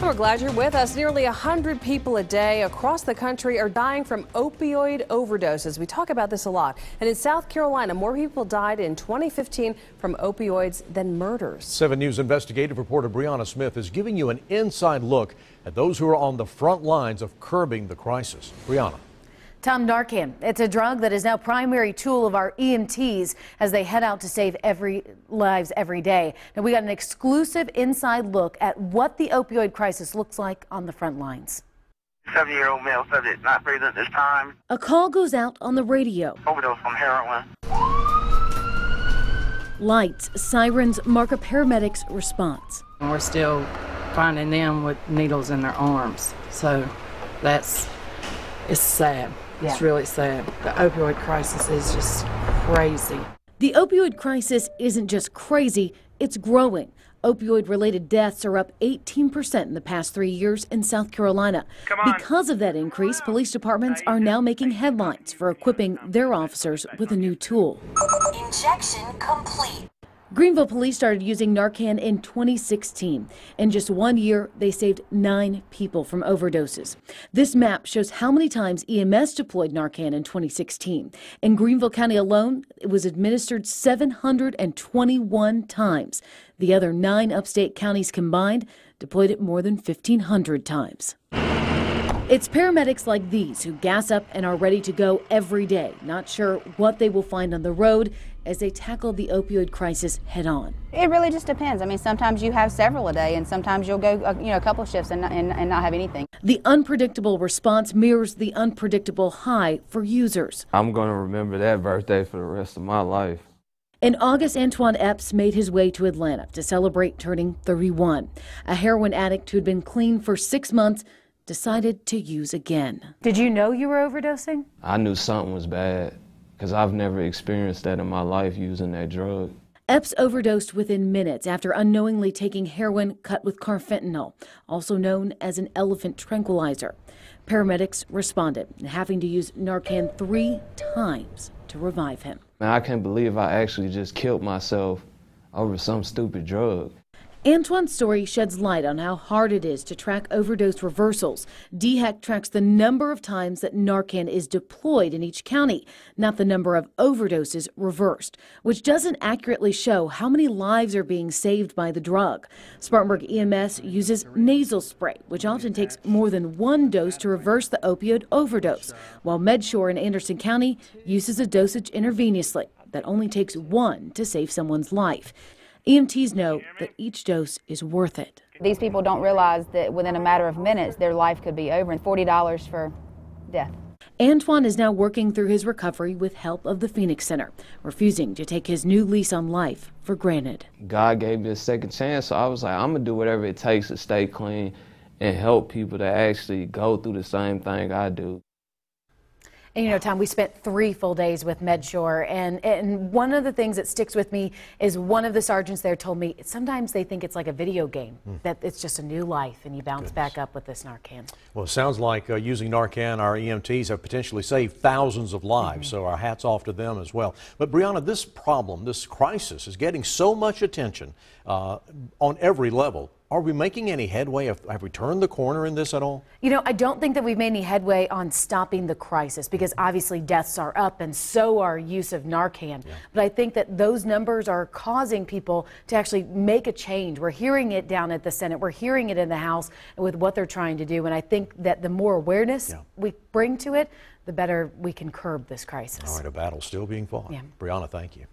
We're glad you're with us. Nearly 100 people a day across the country are dying from opioid overdoses. We talk about this a lot. And in South Carolina, more people died in 2015 from opioids than murders. 7 News investigative reporter Brianna Smith is giving you an inside look at those who are on the front lines of curbing the crisis. Brianna. Tom, Narcan. It's a drug that is now primary tool of our EMTs as they head out to save lives every day. Now we got an exclusive inside look at what the opioid crisis looks like on the front lines. 70-year-old male subject not breathing at this time. A call goes out on the radio. Overdose from heroin. Lights, sirens mark a paramedic's response. And we're still finding them with needles in their arms. So it's sad. Yeah. It's really sad. The opioid crisis is just crazy. The opioid crisis isn't just crazy, it's growing. Opioid-related deaths are up 18% in the past 3 years in South Carolina. Because of that increase, police departments are now making headlines for equipping their officers with a new tool. Injection complete. Greenville police started using Narcan in 2016. In just 1 year, they saved 9 people from overdoses. This map shows how many times EMS deployed Narcan in 2016. In Greenville County alone, it was administered 721 times. The other 9 upstate counties combined deployed it more than 1,500 times. It's paramedics like these who gas up and are ready to go every day, not sure what they will find on the road as they tackle the opioid crisis head on. It really just depends. I mean, sometimes you have several a day, and sometimes you'll go, a couple shifts and not have anything. The unpredictable response mirrors the unpredictable high for users. I'm going to remember that birthday for the rest of my life. In August, Antoine Epps made his way to Atlanta to celebrate turning 31. A heroin addict who'd been clean for 6 months decided to use again. Did you know you were overdosing? I knew something was bad because I've never experienced that in my life using that drug. Epps overdosed within minutes after unknowingly taking heroin cut with carfentanil, also known as an elephant tranquilizer. Paramedics responded, having to use Narcan 3 times to revive him. Man, I can't believe I actually just killed myself over some stupid drug. Antoine's story sheds light on how hard it is to track overdose reversals. DHEC tracks the number of times that Narcan is deployed in each county, not the number of overdoses reversed, which doesn't accurately show how many lives are being saved by the drug. Spartanburg EMS uses nasal spray, which often takes more than 1 dose to reverse the opioid overdose, while MedShore in Anderson County uses a dosage intravenously that only takes 1 to save someone's life. EMTs know that each dose is worth it. These people don't realize that within a matter of minutes, their life could be over, and $40 for death. Antoine is now working through his recovery with help of the Phoenix Center, refusing to take his new lease on life for granted. God gave me a second chance, so I was like, I'm going to do whatever it takes to stay clean and help people that actually go through the same thing I do. And you know, Tom, we spent 3 full days with MedShore, and one of the things that sticks with me is one of the sergeants there told me sometimes they think it's like a video game, that it's just a new life and you bounce back up with this Narcan. Well, it sounds like using Narcan, our EMTs have potentially saved thousands of lives, so our hats off to them as well. But Brianna, this problem, this crisis is getting so much attention on every level. Are we making any headway? Have we turned the corner in this at all? You know, I don't think that we've made any headway on stopping the crisis because obviously deaths are up and so are use of Narcan. Yeah. But I think that those numbers are causing people to actually make a change. We're hearing it down at the Senate. We're hearing it in the House with what they're trying to do. And I think that the more awareness we bring to it, the better we can curb this crisis. All right, a battle still being fought. Yeah. Brianna, thank you.